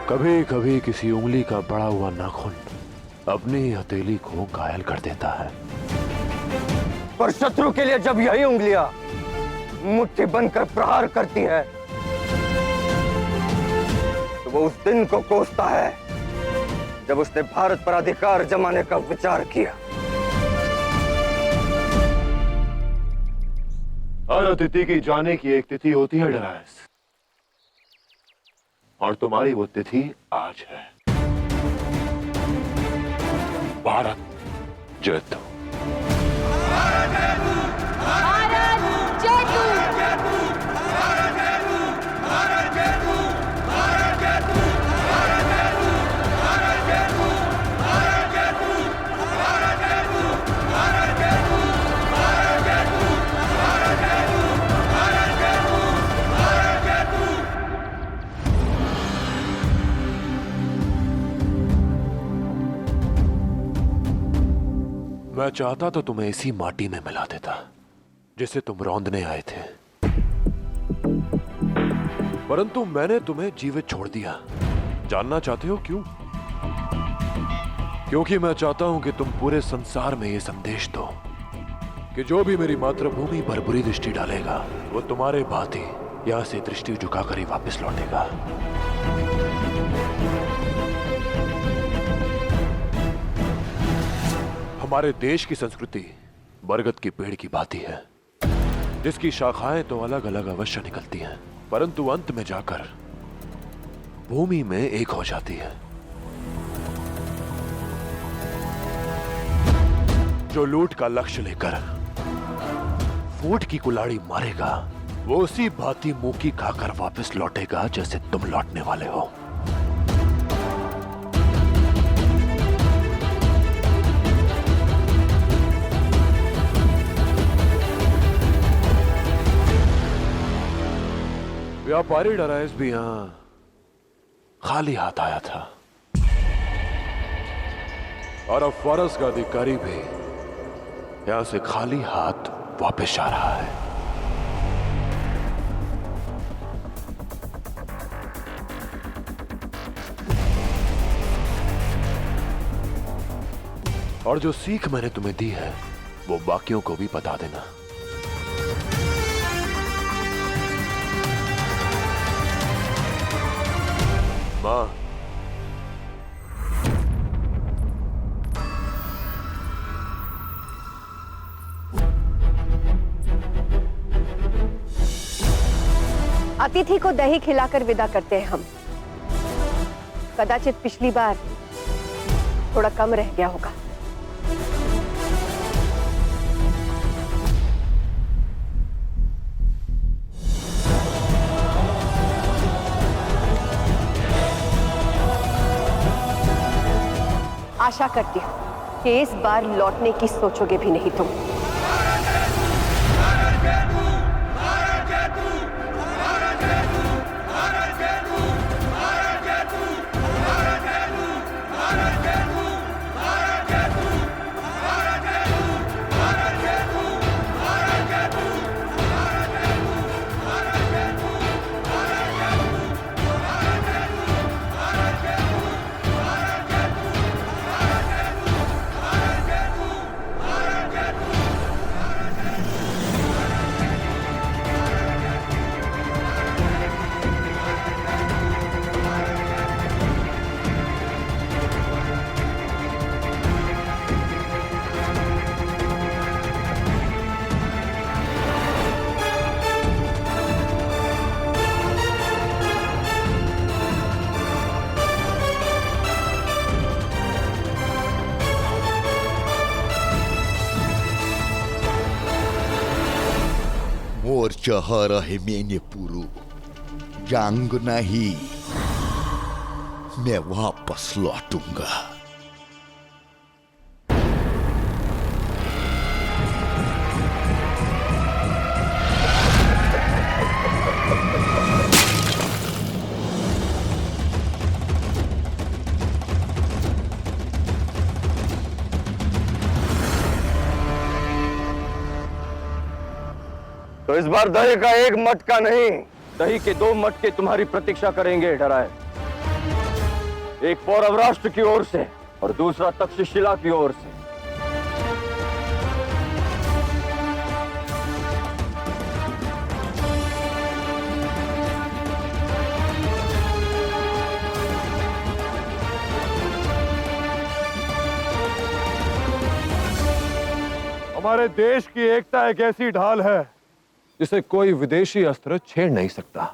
कभी कभी किसी उंगली का बड़ा हुआ नाखून अपनी हथेली को घायल कर देता है। पर शत्रु के लिए जब यही उंगलियां मुट्ठी बनकर प्रहार करती है तो वो उस दिन को कोसता है जब उसने भारत पर अधिकार जमाने का विचार किया। हर अतिथि की जाने की एक तिथि होती है डरायस, और तुम्हारी वो तिथि आज है। भारत जय तू। मैं चाहता तो तुम्हें इसी माटी में मिला देता जिसे तुम रौंदने आए थे, परंतु मैंने तुम्हें जीवित छोड़ दिया। जानना चाहते हो क्यों? क्योंकि मैं चाहता हूं कि तुम पूरे संसार में यह संदेश दो कि जो भी मेरी मातृभूमि पर बुरी दृष्टि डालेगा वो तुम्हारे भांति यहां से दृष्टि झुकाकर ही वापस लौटेगा। हमारे देश की संस्कृति बरगद की पेड़ की भांति है, जिसकी शाखाएं तो अलग अलग अवश्य निकलती हैं, परंतु अंत में जाकर भूमि में एक हो जाती है। जो लूट का लक्ष्य लेकर फूट की कुल्हाड़ी मारेगा वो उसी भांति मुंह की खाकर वापस लौटेगा जैसे तुम लौटने वाले हो। व्यापारी डरायस भी यहां खाली हाथ आया था, और अब फॉरेस्ट का अधिकारी भी यहां से खाली हाथ वापस आ रहा है। और जो सीख मैंने तुम्हें दी है वो बाकियों को भी बता देना। मां, अतिथि को दही खिलाकर विदा करते हैं हम। कदाचित पिछली बार थोड़ा कम रह गया होगा। आशा करती हूं कि इस बार लौटने की सोचोगे भी नहीं तुम। मोर्चा हारा है मैंने पुरु, जंग नहीं, मैं वापस लौटूंगा। तो इस बार दही का एक मटका नहीं, दही के 2 मटके तुम्हारी प्रतीक्षा करेंगे डराए। एक पौरव राष्ट्र की ओर से और दूसरा तक्षशिला की ओर से। हमारे देश की एकता एक ऐसी ढाल है जिसे कोई विदेशी अस्त्र छेड़ नहीं सकता।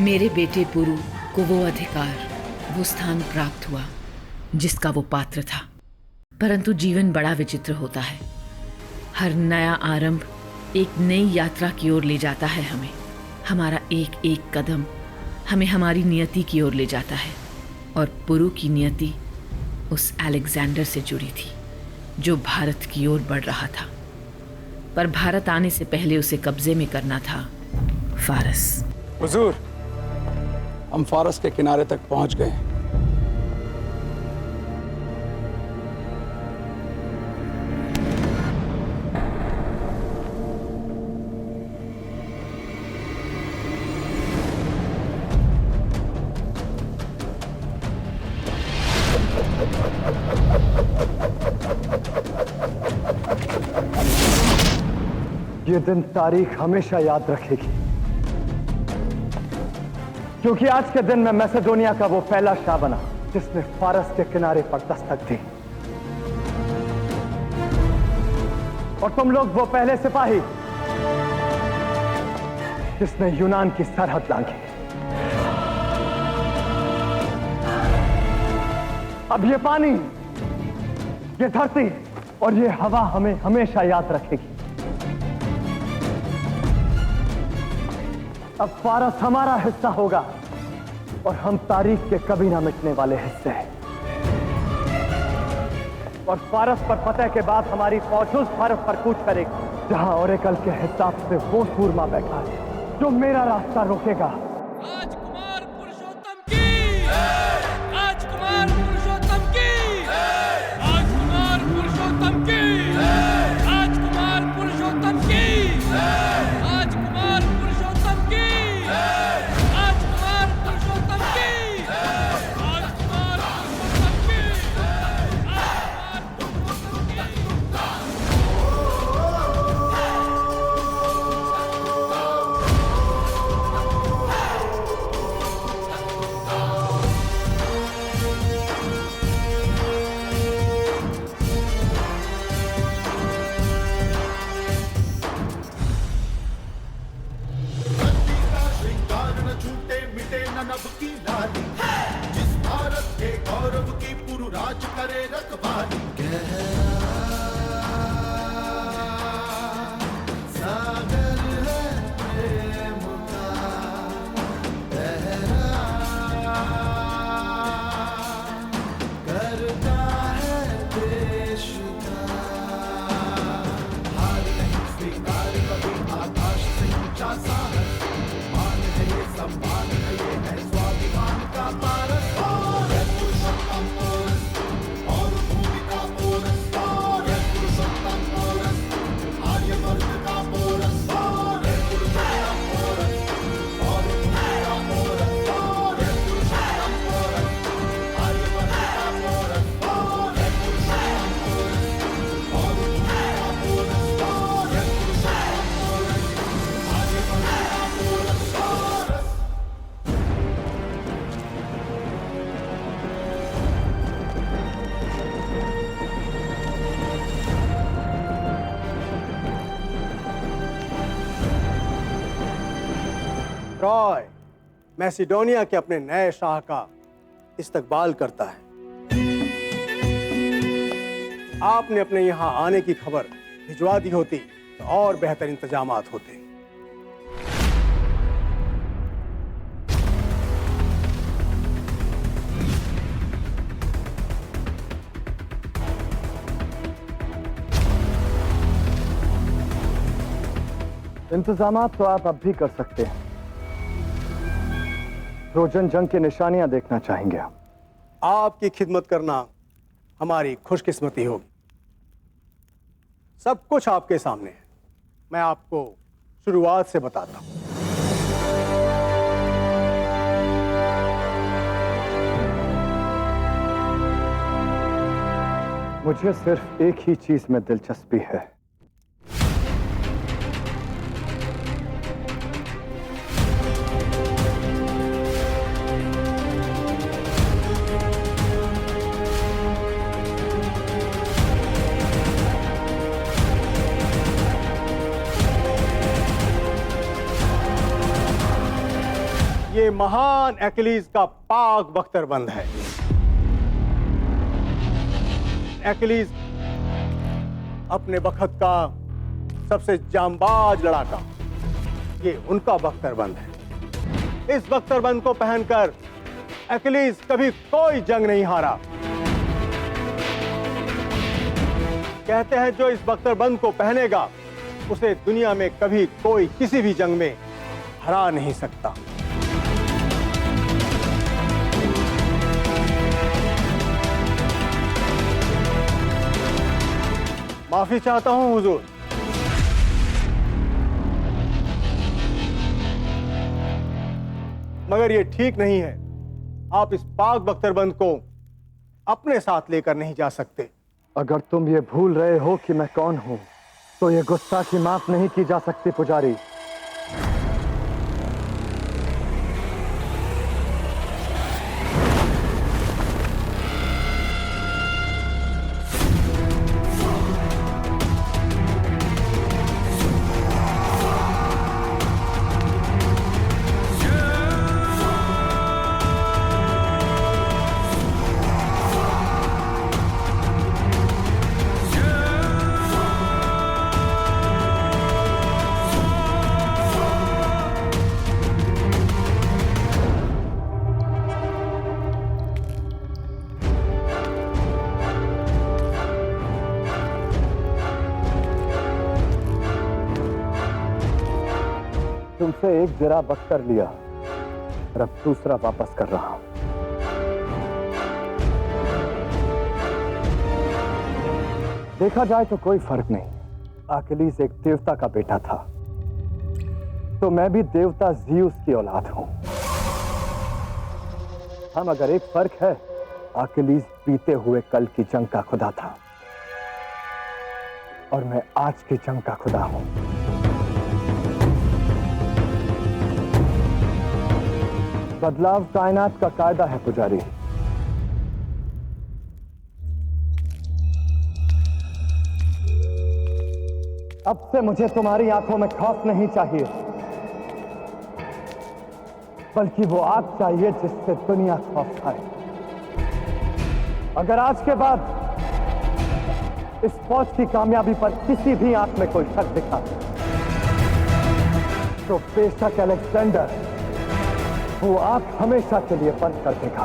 मेरे बेटे पुरु को वो अधिकार, वो स्थान प्राप्त हुआ जिसका वो पात्र था। परंतु जीवन बड़ा विचित्र होता है। हर नया आरंभ एक नई यात्रा की ओर ले जाता है हमें। हमारा एक एक कदम हमें हमारी नियति की ओर ले जाता है। और पुरु की नियति उस अलेक्जेंडर से जुड़ी थी जो भारत की ओर बढ़ रहा था। पर भारत आने से पहले उसे कब्जे में करना था फारस। हुजूर, हम फारस के किनारे तक पहुंच गए। ये दिन तारीख हमेशा याद रखेगी, क्योंकि आज के दिन में मैसेडोनिया का वो पहला शाह बना जिसने फारस के किनारे पर दस्तक दी। और तुम लोग वो पहले सिपाही जिसने यूनान की सरहद लांघी। अब ये पानी, ये धरती और ये हवा हमें हमेशा याद रखेगी। अब फारस हमारा हिस्सा होगा और हम तारीख के कभी ना मिटने वाले हिस्से हैं। और फारस पर फतह के बाद हमारी फौज उस भारत पर कूच करेगी जहां ओरेकल के हिसाब से वो सूरमा बैठा है जो मेरा रास्ता रोकेगा। राजकुमार पुरुषोत्तम की, राजकुमार पुरुषोत्तम की, राजकुमार पुरुषोत्तम की, राजकुमार पुरुषोत्तम की, राजकुमार पुरुषोत्तम की, राजकुमार पुरुषोत्तम की, राजकुमार नभ की लाली, जिस भारत के गौरव की पुरु राज करे रखवाली। सागर है प्रेम का गहरा, करता है देश का हार नहीं स्वीकार कभी आकाश से ऊंचा साहस। मान है ये सम्मान है ये है स्वाभिमान का पारस। और पुरुषोत्तम पुरुष और भूमि का पुरुष ट्रॉय मैसिडोनिया के अपने नए शाह का इस्तकबाल करता है। आपने अपने यहाँ आने की खबर भिजवा दी होती तो और बेहतर इंतजामात होते। इंतजामात तो आप अब भी कर सकते हैं। ट्रोजन जंग की निशानियां देखना चाहेंगे हम। आपकी खिदमत करना हमारी खुशकिस्मती होगी। सब कुछ आपके सामने है। मैं आपको शुरुआत से बताता हूं। मुझे सिर्फ एक ही चीज में दिलचस्पी है। ये महान एक्लीज का पाक बख्तरबंद है। एक्लीज अपने वक्त का सबसे जांबाज लड़ाका, ये उनका बख्तरबंद है। इस बख्तरबंद को पहनकर एक्लीज कभी कोई जंग नहीं हारा। कहते हैं जो इस बख्तरबंद को पहनेगा उसे दुनिया में कभी कोई किसी भी जंग में हरा नहीं सकता। माफी चाहता हूं हुजूर। मगर यह ठीक नहीं है। आप इस पाक बख्तरबंद को अपने साथ लेकर नहीं जा सकते। अगर तुम ये भूल रहे हो कि मैं कौन हूं, तो ये गुस्ताखी माफ नहीं की जा सकती पुजारी। तुमसे एक जरा बख्तर लिया और अब दूसरा वापस कर रहा हूं। देखा जाए तो कोई फर्क नहीं। अकीलीस एक देवता का बेटा था, तो मैं भी देवता ज़ीउस की औलाद हूं। हाँ, मगर एक फर्क है, अकीलीस बीते हुए कल की जंग का खुदा था और मैं आज की जंग का खुदा हूं। बदलाव कायनात का कायदा है पुजारी। अब से मुझे तुम्हारी आंखों में खौफ नहीं चाहिए, बल्कि वो आग चाहिए जिससे दुनिया खौफ खाए। अगर आज के बाद इस फौज की कामयाबी पर किसी भी आंख में कोई शक दिखा तो बेशक अलेक्जेंडर वो आंख हमेशा के लिए बंद कर देगा।